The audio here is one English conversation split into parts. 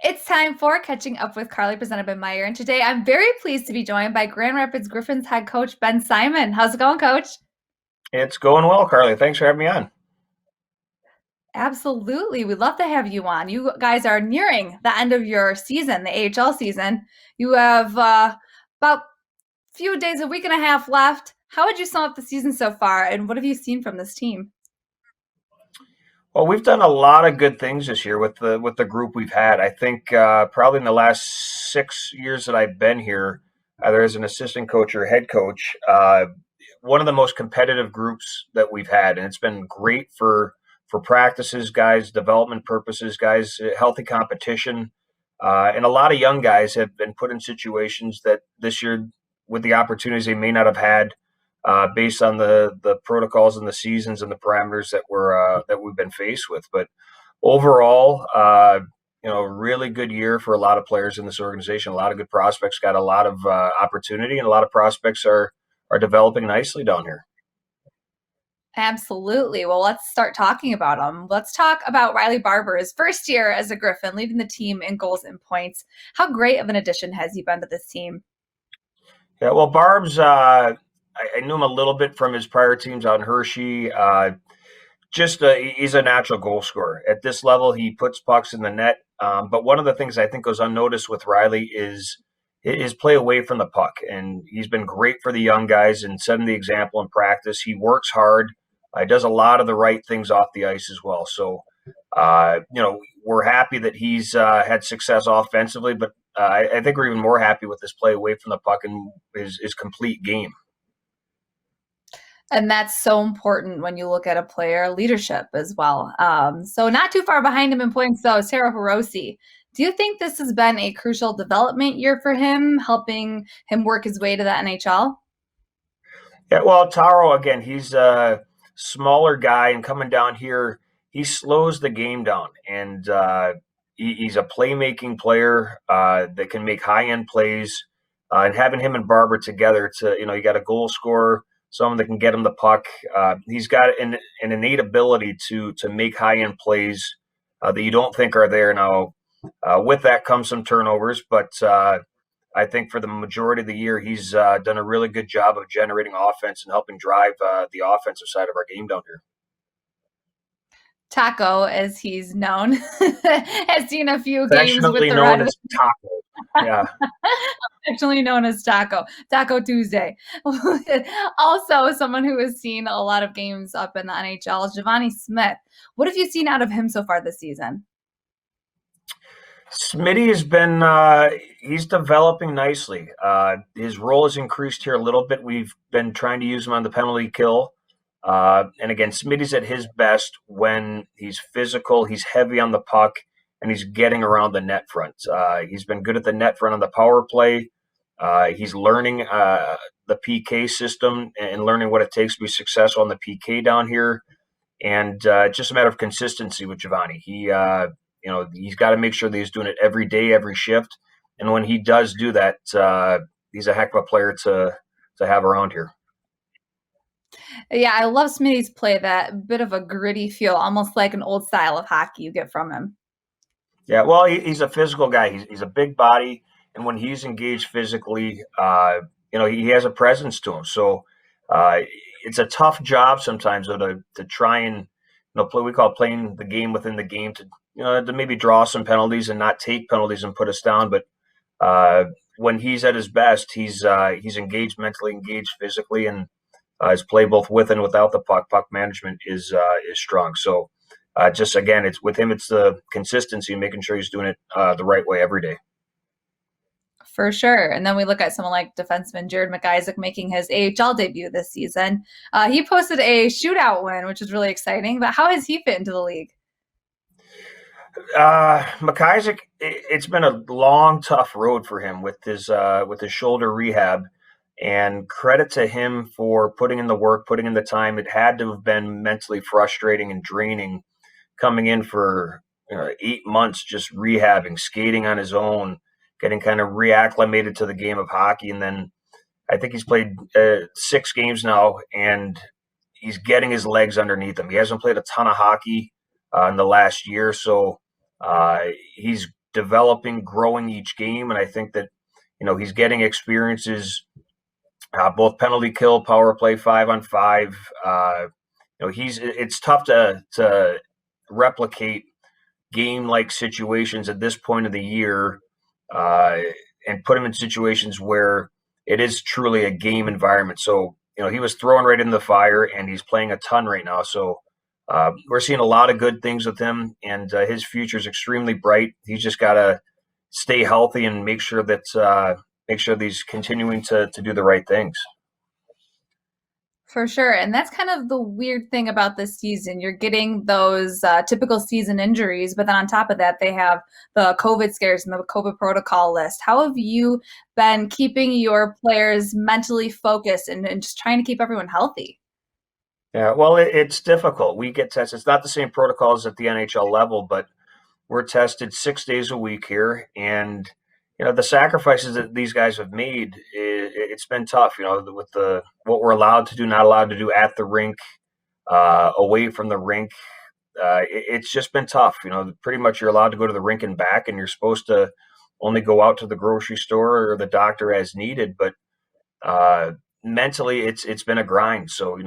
It's time for Catching Up with Carly, presented by Meyer. And today I'm very pleased to be joined by Grand Rapids Griffins head coach Ben Simon. How's it going, coach? It's going well, Carly. Thanks for having me on. Absolutely. We'd love to have you on. You guys are nearing the end of your season, the AHL season. You have about a few days, a week and a half left. How would you sum up the season so far, and what have you seen from this team? Well, we've done a lot of good things this year with the group we've had. I think probably in the last 6 years that I've been here, either as an assistant coach or head coach, one of the most competitive groups that we've had, and it's been great for practices, guys, development purposes, guys, healthy competition, and a lot of young guys have been put in situations that this year, with the opportunities they may not have had based on the protocols and the seasons and the parameters that we've been faced with. But overall, really good year for a lot of players in this organization. A lot of good prospects got a lot of opportunity, and a lot of prospects are developing nicely down here. Absolutely. Well, let's start talking about them. Let's talk about Riley Barber's first year as a Griffin, leading the team in goals and points. How great of an addition has he been to this team? Yeah, well, Barb's, I knew him a little bit from his prior teams out in Hershey. He's a natural goal scorer. At this level, he puts pucks in the net. But one of the things I think goes unnoticed with Riley is his play away from the puck. And he's been great for the young guys and setting the example in practice. He works hard. He does a lot of the right things off the ice as well. So, we're happy that he's had success offensively, but I think we're even more happy with his play away from the puck and his complete game. And that's so important when you look at a player leadership as well. So not too far behind him in points, though, Sarah Hiroshi. Do you think this has been a crucial development year for him, helping him work his way to the NHL? Yeah, well, Taro again, he's a smaller guy, and coming down here, he slows the game down, and he's a playmaking player that can make high end plays. And having him and Barber together, you got a goal scorer, someone that can get him the puck. He's got an innate ability to make high end plays that you don't think are there now. With that comes some turnovers, but I think for the majority of the year, he's done a really good job of generating offense and helping drive the offensive side of our game down here. Taco, as he's known, has seen a few games with Affectionately the known Red as Taco. Yeah. actually known as Taco Tuesday. Also, someone who has seen a lot of games up in the NHL, Giovanni Smith. What have you seen out of him so far this season? Smitty has been he's developing nicely. His role has increased here a little bit. We've been trying to use him on the penalty kill. And again, Smitty's at his best when he's physical, he's heavy on the puck, and he's getting around the net front. He's been good at the net front on the power play. He's learning the PK system and learning what it takes to be successful on the PK down here. And just a matter of consistency with Giovanni. He's got to make sure that he's doing it every day, every shift. And when he does do that, he's a heck of a player to have around here. Yeah, I love Smitty's play, that bit of a gritty feel, almost like an old style of hockey you get from him. Yeah, well, he's a physical guy. He's a big body, and when he's engaged physically, he has a presence to him. So uh, it's a tough job sometimes though, to try and play. We call it playing the game within the game to maybe draw some penalties and not take penalties and put us down. But uh, when he's at his best, he's engaged mentally, engaged physically, and his play both with and without the puck. Puck management is strong. So just again, it's with him. It's the consistency and making sure he's doing it the right way every day. For sure. And then we look at someone like defenseman Jared McIsaac making his AHL debut this season. He posted a shootout win, which is really exciting. But how has he fit into the league? McIsaac, it's been a long, tough road for him with his shoulder rehab. And credit to him for putting in the work, putting in the time. It had to have been mentally frustrating and draining coming in for 8 months just rehabbing, skating on his own, getting kind of reacclimated to the game of hockey. And then I think he's played 6 games now, and he's getting his legs underneath him. He hasn't played a ton of hockey in the last year, so he's developing, growing each game, and I think that he's getting experiences, both penalty kill, power play, 5-on-5. It's tough to replicate game like situations at this point of the year, uh, and put him in situations where it is truly a game environment. So he was thrown right in the fire, and he's playing a ton right now. So we're seeing a lot of good things with him, and his future is extremely bright. He's just got to stay healthy and make sure that he's continuing to do the right things. For sure. And that's kind of the weird thing about this season. You're getting those typical season injuries, but then on top of that, they have the COVID scares and the COVID protocol list. How have you been keeping your players mentally focused and just trying to keep everyone healthy? Yeah, well, it's difficult. We get tested. It's not the same protocols at the NHL level, but we're tested 6 days a week here, and the sacrifices that these guys have made, it's been tough. With the what we're allowed to do, not allowed to do at the rink, away from the rink. It's just been tough. Pretty much you're allowed to go to the rink and back, and you're supposed to only go out to the grocery store or the doctor as needed. But mentally, it's been a grind. So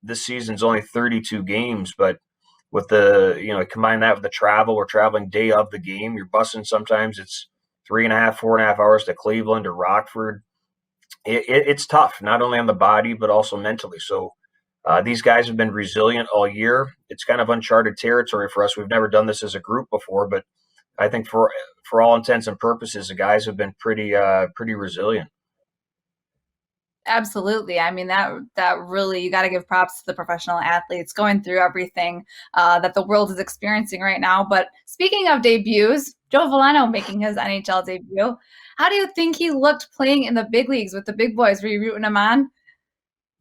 this season's only 32 games, but with combine that with the travel, we're traveling day of the game. You're busing sometimes it's 3.5, 4.5 hours to Cleveland or Rockford. It's tough, not only on the body but also mentally. So these guys have been resilient all year. It's kind of uncharted territory for us. We've never done this as a group before, but I think for all intents and purposes, the guys have been pretty resilient. Absolutely. I mean, that really, you got to give props to the professional athletes going through everything that the world is experiencing right now. But speaking of debuts, Joe Veleno making his NHL debut. How do you think he looked playing in the big leagues with the big boys? Were you rooting him on?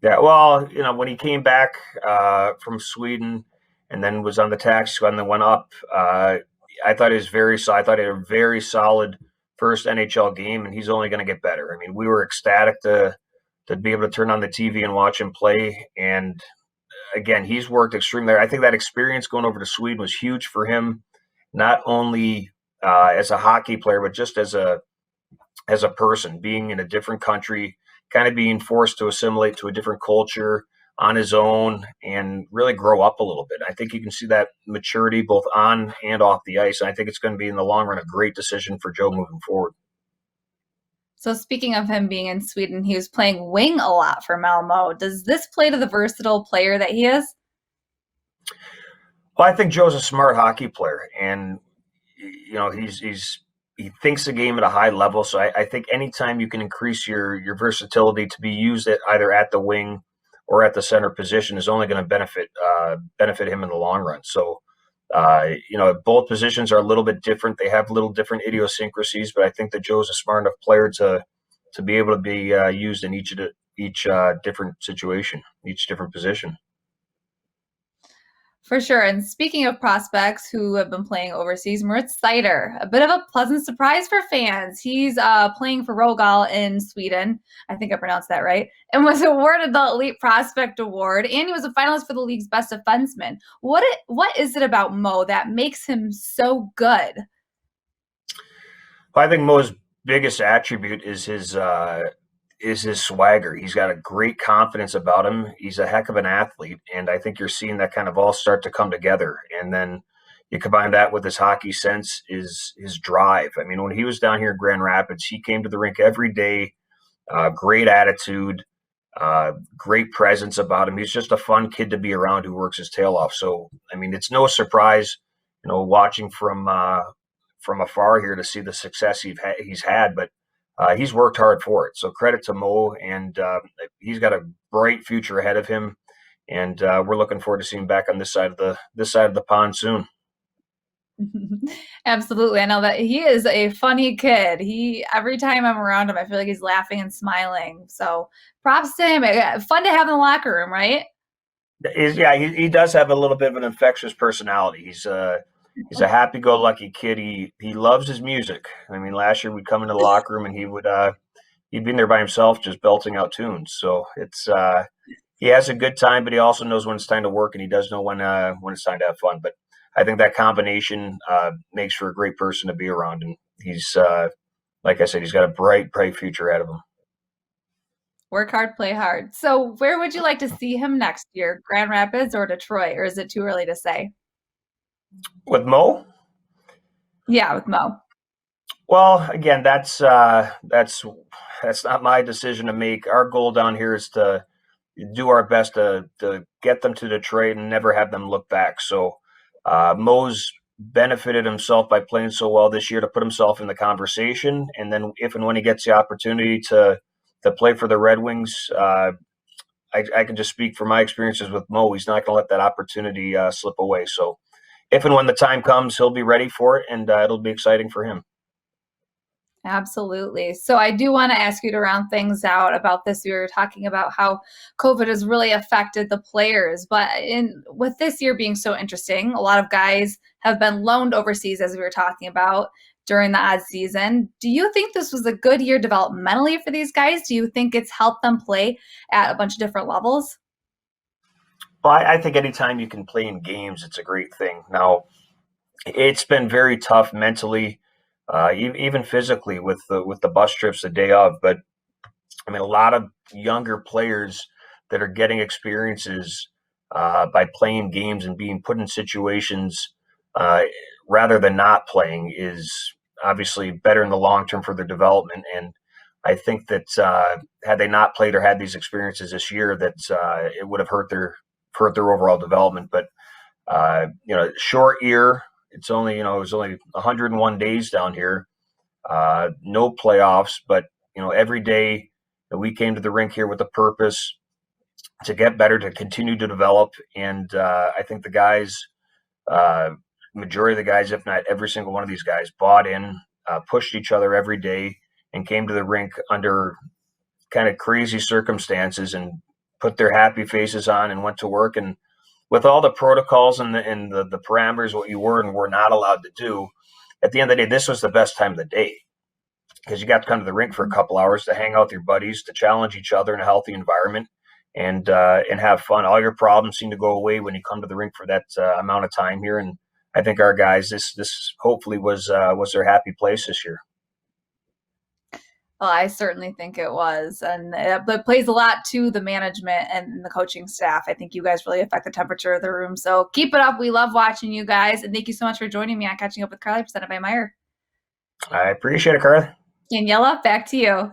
Yeah, well, when he came back from Sweden and then was on the tax squad and then went up, I thought I thought he had a very solid first NHL game, and he's only going to get better. I mean, we were ecstatic to be able to turn on the TV and watch him play. And again, he's worked extremely hard. I think that experience going over to Sweden was huge for him, not only as a hockey player, but just as a person, being in a different country, kind of being forced to assimilate to a different culture on his own and really grow up a little bit. I think you can see that maturity both on and off the ice. And I think it's going to be in the long run a great decision for Joe moving forward. So speaking of him being in Sweden, he was playing wing a lot for Malmo. Does this play to the versatile player that he is? Well, I think Joe's a smart hockey player, and he thinks the game at a high level. So I think anytime you can increase your versatility to be used either at the wing or at the center position is only going to benefit him in the long run. So both positions are a little bit different. They have little different idiosyncrasies, but I think that Joe's a smart enough player to be able to be used in each different situation, each different position. For sure. And speaking of prospects who have been playing overseas, Moritz Seider, a bit of a pleasant surprise for fans. He's playing for Rogal in Sweden. I think I pronounced that right. And was awarded the Elite Prospect Award. And he was a finalist for the league's Best Defenseman. What is it about Mo that makes him so good? Well, I think Mo's biggest attribute is his swagger. He's got a great confidence about him. He's a heck of an athlete, and I think you're seeing that kind of all start to come together. And then you combine that with his hockey sense, his drive. I mean, when he was down here in Grand Rapids, he came to the rink every day. Great attitude, great presence about him. He's just a fun kid to be around who works his tail off. So, I mean, it's no surprise, watching from afar here to see the success he's had, but he's worked hard for it. So credit to Mo, and he's got a bright future ahead of him. And we're looking forward to seeing him back on this side of the pond soon. Absolutely. I know that he is a funny kid. Every time I'm around him, I feel like he's laughing and smiling. So props to him. Fun to have in the locker room, right? He does have a little bit of an infectious personality. He's a happy-go-lucky kid. He loves his music. I mean, last year we'd come into the locker room and he'd be in there by himself just belting out tunes. So he has a good time, but he also knows when it's time to work, and he does know when it's time to have fun. But I think that combination makes for a great person to be around. And he's, like I said, he's got a bright, bright future ahead of him. Work hard, play hard. So, where would you like to see him next year? Grand Rapids or Detroit, or is it too early to say? With Mo, Yeah, with Mo. well, again, that's not my decision to make. Our goal down here is to do our best to get them to Detroit and never have them look back. So Mo's benefited himself by playing so well this year to put himself in the conversation, and then if and when he gets the opportunity to play for the Red Wings, I can just speak from my experiences with Mo. He's not going to let that opportunity slip away. So if and when the time comes, he'll be ready for it, and it'll be exciting for him. Absolutely. So I do want to ask you to round things out about this. We were talking about how COVID has really affected the players, but in with this year being so interesting, a lot of guys have been loaned overseas, as we were talking about during the odd season. Do you think this was a good year developmentally for these guys? Do you think it's helped them play at a bunch of different levels? Well, I think anytime you can play in games, it's a great thing. Now, it's been very tough mentally, even physically with the bus trips the day of. But I mean, a lot of younger players that are getting experiences by playing games and being put in situations uh, rather than not playing is obviously better in the long term for their development. And I think that had they not played or had these experiences this year, that it would have hurt their overall development. But short year. It's only it was only 101 days down here, no playoffs, but every day that we came to the rink here with a purpose to get better, to continue to develop, and I think the guys, uh, majority of the guys, if not every single one of these guys, bought in, pushed each other every day, and came to the rink under kind of crazy circumstances and put their happy faces on and went to work. And with all the protocols and the parameters, what you were and were not allowed to do, at the end of the day, this was the best time of the day because you got to come to the rink for a couple hours to hang out with your buddies, to challenge each other in a healthy environment, and have fun. All your problems seem to go away when you come to the rink for that amount of time here. And I think our guys, this hopefully was their happy place this year. Well, I certainly think it was. And it plays a lot to the management and the coaching staff. I think you guys really affect the temperature of the room. So keep it up. We love watching you guys. And thank you so much for joining me on Catching Up with Carly, presented by Meyer. I appreciate it, Carly. Daniela, back to you.